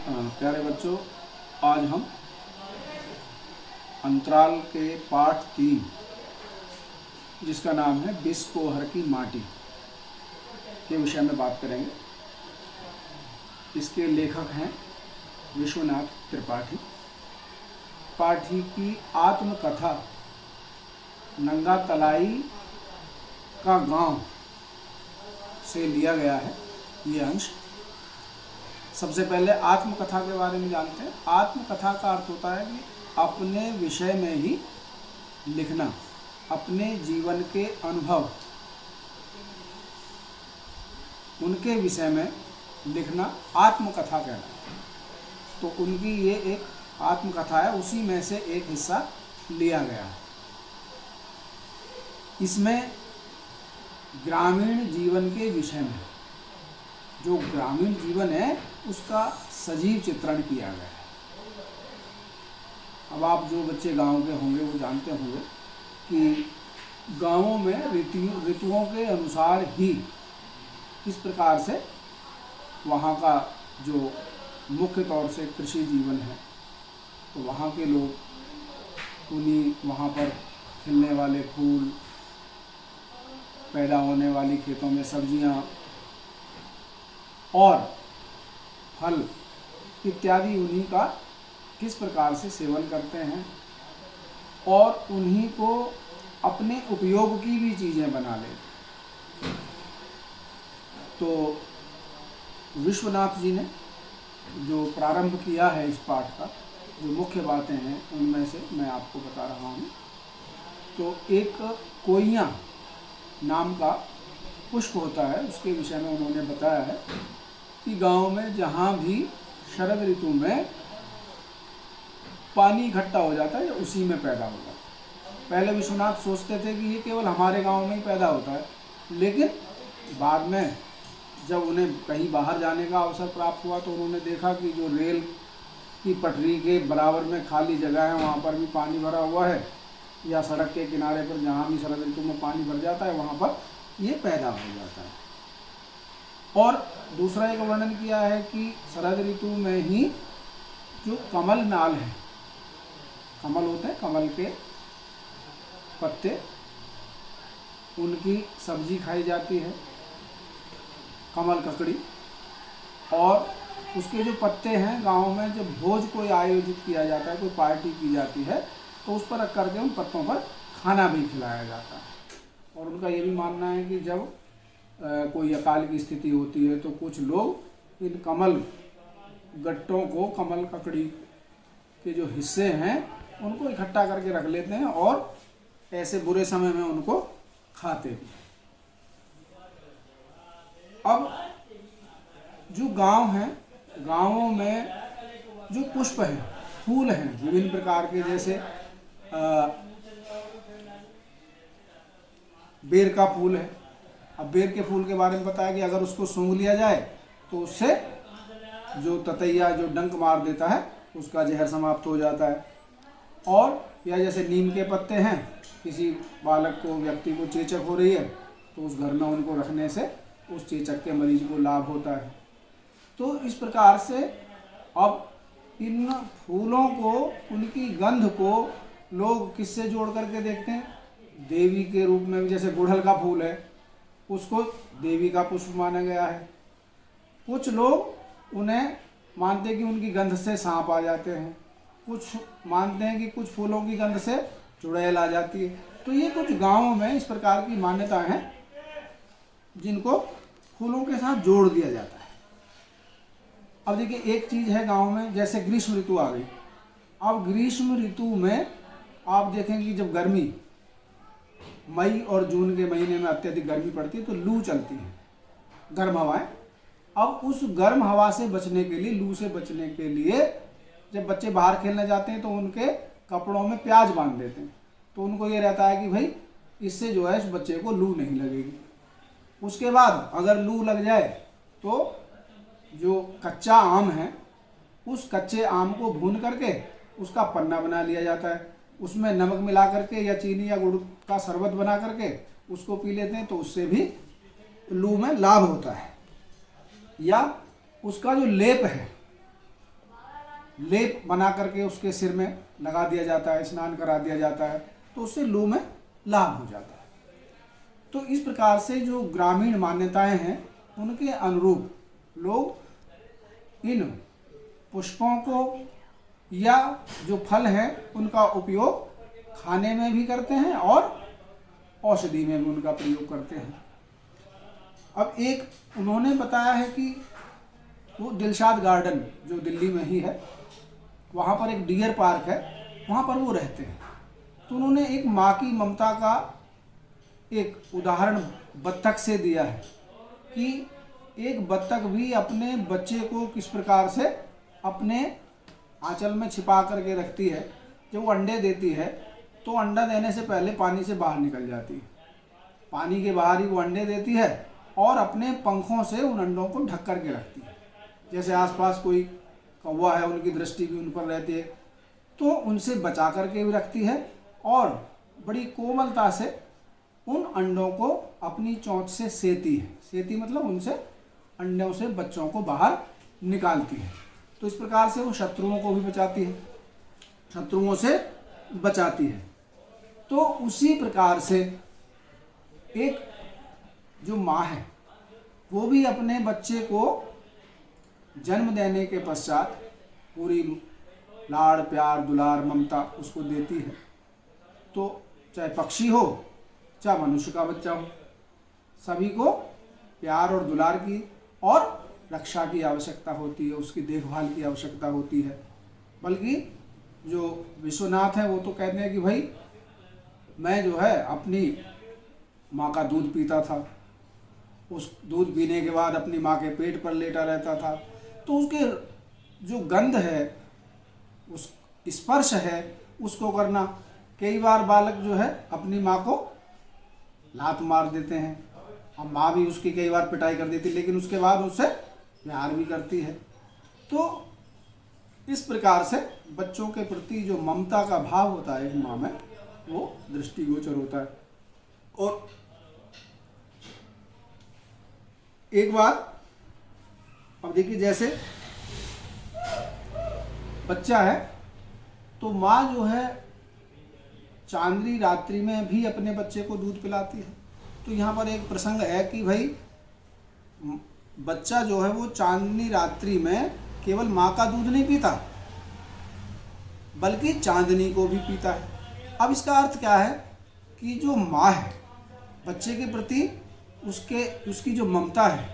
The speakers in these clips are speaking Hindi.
प्यारे बच्चों, आज हम अंतराल के पाठ 3 जिसका नाम है बिस्कोहर की माटी के विषय में बात करेंगे। इसके लेखक हैं विश्वनाथ त्रिपाठी। पाठी की आत्मकथा नंगा तलाई का गांव से लिया गया है ये अंश। सबसे पहले आत्मकथा के बारे में जानते हैं। आत्मकथा का अर्थ होता है कि अपने विषय में ही लिखना, अपने जीवन के अनुभव उनके विषय में लिखना आत्मकथा कहलाता है। तो उनकी ये एक आत्मकथा है, उसी में से एक हिस्सा लिया गया है। इसमें ग्रामीण जीवन के विषय में, जो ग्रामीण जीवन है उसका सजीव चित्रण किया गया है। अब आप जो बच्चे गांव के होंगे वो जानते होंगे कि गांवों में ऋतुओं के अनुसार ही किस प्रकार से वहाँ का जो मुख्य तौर से कृषि जीवन है, तो वहाँ के लोग उन्हीं वहाँ पर खिलने वाले फूल, पैदा होने वाली खेतों में सब्जियाँ और फल इत्यादि उन्हीं का किस प्रकार से सेवन करते हैं और उन्हीं को अपने उपयोग की भी चीज़ें बना लेते हैं। तो विश्वनाथ जी ने जो प्रारंभ किया है इस पाठ का, जो मुख्य बातें हैं उनमें से मैं आपको बता रहा हूँ। तो एक कोइया नाम का पुष्प होता है, उसके विषय में उन्होंने बताया है कि गांव में जहाँ भी शरद ऋतु में पानी इकट्ठा हो जाता है या उसी में पैदा होता है। पहले विश्वनाथ सोचते थे कि ये केवल हमारे गांव में ही पैदा होता है, लेकिन बाद में जब उन्हें कहीं बाहर जाने का अवसर प्राप्त हुआ तो उन्होंने देखा कि जो रेल की पटरी के बराबर में खाली जगह है वहाँ पर भी पानी भरा हुआ है, या सड़क के किनारे पर जहाँ भी शरद ऋतु में पानी भर जाता है वहाँ पर ये पैदा हो जाता है। और दूसरा एक वर्णन किया है कि शरद ऋतु में ही जो कमल नाल है, कमल होते हैं, कमल के पत्ते, उनकी सब्जी खाई जाती है, कमल ककड़ी। और उसके जो पत्ते हैं गांव में जब भोज कोई आयोजित किया जाता है, कोई पार्टी की जाती है, तो उस पर रख करके उन पत्तों पर खाना भी खिलाया जाता है। और उनका ये भी मानना है कि जब कोई अकाल की स्थिति होती है तो कुछ लोग इन कमल गट्टों को, कमल ककड़ी के जो हिस्से हैं उनको इकट्ठा करके रख लेते हैं और ऐसे बुरे समय में उनको खाते भी। अब जो गांव हैं, गांवों में जो पुष्प हैं, फूल हैं विभिन्न प्रकार के, जैसे बेर का फूल है। अब बेर के फूल के बारे में बताया कि अगर उसको सूंघ लिया जाए तो उससे जो ततैया जो डंक मार देता है उसका जहर समाप्त हो जाता है। और या जैसे नीम के पत्ते हैं, किसी बालक को, व्यक्ति को चेचक हो रही है तो उस घर में उनको रखने से उस चेचक के मरीज को लाभ होता है। तो इस प्रकार से अब इन फूलों को, उनकी गंध को लोग किससे जोड़ करके देखते हैं? देवी के रूप में भी। जैसे गुड़हल का फूल है, उसको देवी का पुष्प माना गया है। कुछ लोग उन्हें मानते हैं कि उनकी गंध से सांप आ जाते हैं, कुछ मानते हैं कि कुछ फूलों की गंध से चुड़ैल आ जाती है। तो ये कुछ गांवों में इस प्रकार की मान्यताएं हैं जिनको फूलों के साथ जोड़ दिया जाता है। अब देखिए, एक चीज़ है गांव में, जैसे ग्रीष्म ऋतु आ गई। अब ग्रीष्म ऋतु में आप देखेंगे कि जब गर्मी, मई और जून के महीने में अत्यधिक गर्मी पड़ती है तो लू चलती है, गर्म हवाएं। अब उस गर्म हवा से बचने के लिए, लू से बचने के लिए जब बच्चे बाहर खेलने जाते हैं तो उनके कपड़ों में प्याज बांध देते हैं। तो उनको ये रहता है कि भाई इससे जो है इस बच्चे को लू नहीं लगेगी। उसके बाद अगर लू लग जाए तो जो कच्चा आम है, उस कच्चे आम को भून करके उसका पन्ना बना लिया जाता है, उसमें नमक मिला करके या चीनी या गुड़ का शरबत बना करके उसको पी लेते हैं, तो उससे भी लू में लाभ होता है। या उसका जो लेप है, लेप बना करके उसके सिर में लगा दिया जाता है, स्नान करा दिया जाता है, तो उससे लू में लाभ हो जाता है। तो इस प्रकार से जो ग्रामीण मान्यताएं हैं उनके अनुरूप लोग इन पुष्पों को या जो फल हैं उनका उपयोग खाने में भी करते हैं और औषधि में भी उनका प्रयोग करते हैं। अब एक उन्होंने बताया है कि वो दिलशाद गार्डन जो दिल्ली में ही है, वहाँ पर एक डियर पार्क है, वहाँ पर वो रहते हैं। तो उन्होंने एक माँ की ममता का एक उदाहरण बत्तख से दिया है कि एक बत्तख भी अपने बच्चे को किस प्रकार से अपने आंचल में छिपा करके रखती है। जब वो अंडे देती है तो अंडा देने से पहले पानी से बाहर निकल जाती है, पानी के बाहर ही वो अंडे देती है और अपने पंखों से उन अंडों को ढक कर के रखती है। जैसे आसपास कोई कौवा है, उनकी दृष्टि भी उन पर रहती है, तो उनसे बचा करके भी रखती है और बड़ी कोमलता से उन अंडों को अपनी चोंच से सेती है। सेती मतलब उनसे अंडों से बच्चों को बाहर निकालती है। तो इस प्रकार से वो शत्रुओं को भी बचाती है, शत्रुओं से बचाती है। तो उसी प्रकार से एक जो माँ है वो भी अपने बच्चे को जन्म देने के पश्चात पूरी लाड़ प्यार दुलार ममता उसको देती है। तो चाहे पक्षी हो चाहे मनुष्य का बच्चा हो, सभी को प्यार और दुलार की और रक्षा की आवश्यकता होती है, उसकी देखभाल की आवश्यकता होती है। बल्कि जो विश्वनाथ है वो तो कहते हैं कि भाई मैं जो है अपनी माँ का दूध पीता था, उस दूध पीने के बाद अपनी माँ के पेट पर लेटा रहता था, तो उसके जो गंध है, उस स्पर्श है, उसको करना। कई बार बालक जो है अपनी माँ को लात मार देते हैं, अब माँ भी उसकी कई बार पिटाई कर देती, लेकिन उसके बाद उससे प्यार भी करती है। तो इस प्रकार से बच्चों के प्रति जो ममता का भाव होता है एक माँ में, वो दृष्टिगोचर होता है। और एक बात अब देखिए, जैसे बच्चा है तो माँ जो है चांदनी रात्रि में भी अपने बच्चे को दूध पिलाती है। तो यहाँ पर एक प्रसंग है कि भाई बच्चा जो है वो चांदनी रात्रि में केवल माँ का दूध नहीं पीता बल्कि चांदनी को भी पीता है। अब इसका अर्थ क्या है कि जो माँ है बच्चे के प्रति उसकी जो ममता है,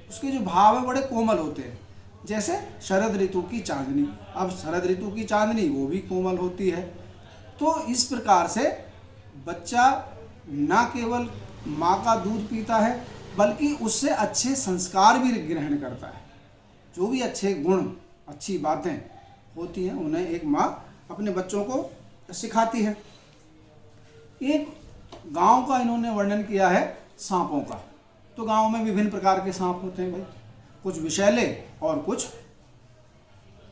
उसके जो भाव है बड़े कोमल होते हैं। जैसे शरद ऋतु की चांदनी, अब शरद ऋतु की चांदनी वो भी कोमल होती है। तो इस प्रकार से बच्चा ना केवल माँ का दूध पीता है बल्कि उससे अच्छे संस्कार भी ग्रहण करता है। जो भी अच्छे गुण अच्छी बातें होती हैं उन्हें एक माँ अपने बच्चों को सिखाती है। एक गांव का इन्होंने वर्णन किया है सांपों का। तो गांव में विभिन्न प्रकार के सांप होते हैं भाई, कुछ विषैले और कुछ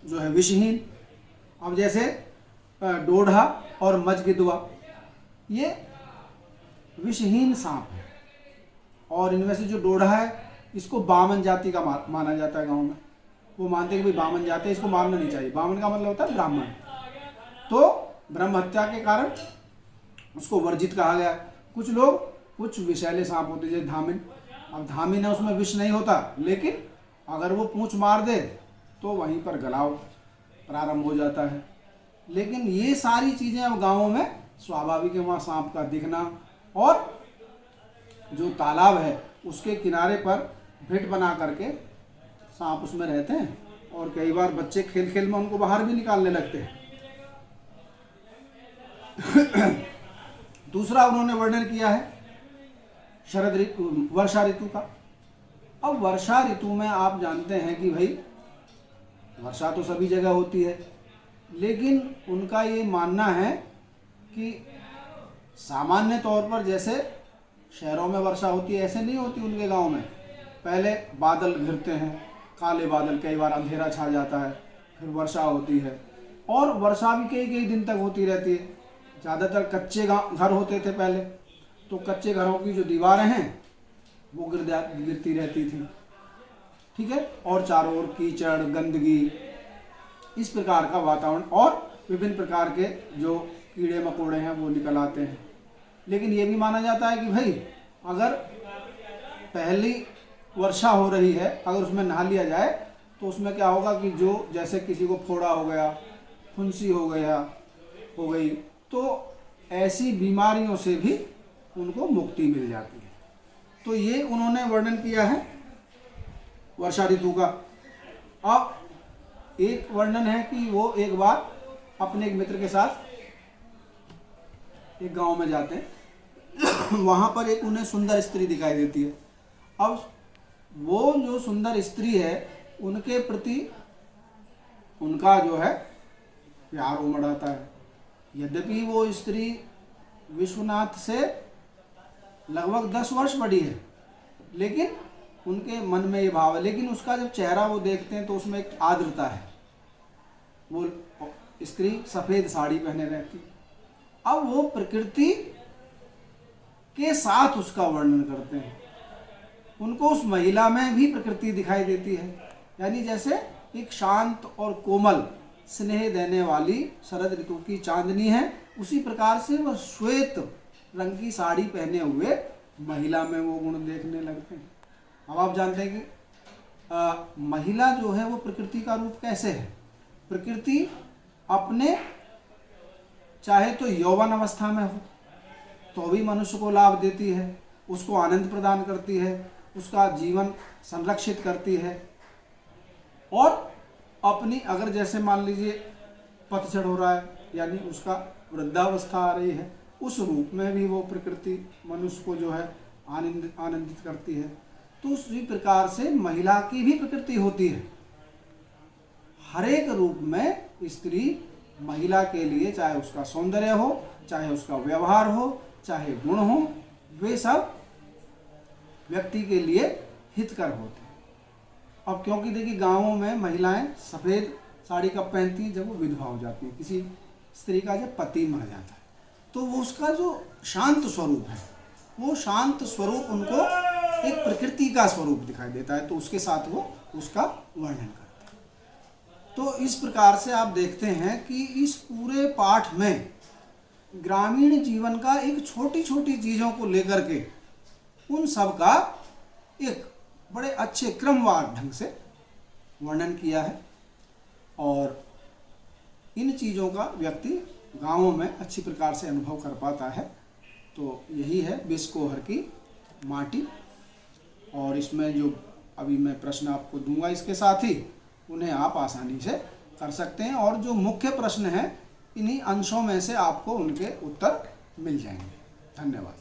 जो है विषहीन। अब जैसे डोढ़ा और मजगिदुआ, ये विषहीन सांप है। और इनमें से जो डोढ़ा है इसको बामन जाति का माना जाता है गांव में। वो मानते हैं कि भाई बामन जाति है, इसको मारना नहीं चाहिए। बामन का मतलब होता है ब्राह्मण। तो ब्रह्म हत्या के कारण उसको वर्जित कहा गया। कुछ विषैले सांप होते हैं जैसे धामिन। अब धामिन है उसमें विष नहीं होता, लेकिन अगर वो पूंछ मार दे तो वहीं पर गलाव प्रारंभ हो जाता है। लेकिन ये सारी चीज़ें अब गाँवों में स्वाभाविक है। वहाँ सांप का दिखना, और जो तालाब है उसके किनारे पर भिट बना करके सांप उसमें रहते हैं, और कई बार बच्चे खेल खेल में उनको बाहर भी निकालने लगते हैं। दूसरा उन्होंने वर्णन किया है शरद ऋतु, वर्षा ऋतु का। अब वर्षा ऋतु में आप जानते हैं कि भाई वर्षा तो सभी जगह होती है, लेकिन उनका ये मानना है कि सामान्य तौर पर जैसे शहरों में वर्षा होती है ऐसे नहीं होती उनके गांव में। पहले बादल घिरते हैं, काले बादल, कई बार अंधेरा छा जाता है, फिर वर्षा होती है, और वर्षा भी कई कई दिन तक होती रहती है। ज़्यादातर कच्चे घर होते थे पहले, तो कच्चे घरों की जो दीवारें हैं वो गिरती रहती थी, ठीक है। और चारों ओर कीचड़, गंदगी, इस प्रकार का वातावरण, और विभिन्न प्रकार के जो कीड़े मकोड़े हैं वो निकल आते हैं। लेकिन ये भी माना जाता है कि भाई अगर पहली वर्षा हो रही है, अगर उसमें नहा लिया जाए तो उसमें क्या होगा कि जो जैसे किसी को फोड़ा हो गया, फुंसी हो गई, तो ऐसी बीमारियों से भी उनको मुक्ति मिल जाती है। तो ये उन्होंने वर्णन किया है वर्षा ऋतु का। अब एक वर्णन है कि वो एक बार अपने एक मित्र के साथ एक गांव में जाते हैं। वहां पर एक उन्हें सुंदर स्त्री दिखाई देती है। अब वो जो सुंदर स्त्री है उनके प्रति उनका जो है प्यार उमड़ आता है। यद्यपि वो स्त्री विश्वनाथ से लगभग 10 वर्ष बड़ी है, लेकिन उनके मन में ये भाव है। लेकिन उसका जब चेहरा वो देखते हैं तो उसमें एक आर्द्रता है। वो स्त्री सफ़ेद साड़ी पहने रहती। अब वो प्रकृति के साथ उसका वर्णन करते हैं। उनको उस महिला में भी प्रकृति दिखाई देती है, यानी जैसे एक शांत और कोमल स्नेह देने वाली शरद ऋतु की चांदनी है, उसी प्रकार से वह श्वेत रंग की साड़ी पहने हुए महिला में वो गुण देखने लगते हैं। अब आप जानते हैं कि महिला जो है वो प्रकृति का रूप कैसे है। प्रकृति अपने चाहे तो यौवन अवस्था में हो तो भी मनुष्य को लाभ देती है, उसको आनंद प्रदान करती है, उसका जीवन संरक्षित करती है। और अपनी अगर जैसे मान लीजिए पतझड़ हो रहा है, यानी उसका वृद्धावस्था आ रही है, उस रूप में भी वो प्रकृति मनुष्य को जो है आनंदित करती है। तो उसी प्रकार से महिला की भी प्रकृति होती है। हर एक रूप में स्त्री महिला के लिए, चाहे उसका सौंदर्य हो, चाहे उसका व्यवहार हो, चाहे गुण हो, वे सब व्यक्ति के लिए हितकर होते हैं। अब क्योंकि देखिए गांवों में महिलाएं सफ़ेद साड़ी कब पहनती हैं, जब वो विधवा हो जाती है, किसी स्त्री का जब पति मर जाता है, तो वो उसका जो शांत स्वरूप है, वो शांत स्वरूप उनको एक प्रकृति का स्वरूप दिखाई देता है, तो उसके साथ वो उसका वर्णन करते हैं। तो इस प्रकार से आप देखते हैं कि इस पूरे पाठ में ग्रामीण जीवन का एक छोटी छोटी चीज़ों को लेकर के उन सब का एक बड़े अच्छे क्रमवार ढंग से वर्णन किया है। और इन चीज़ों का व्यक्ति गांवों में अच्छी प्रकार से अनुभव कर पाता है। तो यही है बिस्कोहर की माटी। और इसमें जो अभी मैं प्रश्न आपको दूंगा, इसके साथ ही उन्हें आप आसानी से कर सकते हैं। और जो मुख्य प्रश्न हैं, इन्हीं अंशों में से आपको उनके उत्तर मिल जाएंगे। धन्यवाद।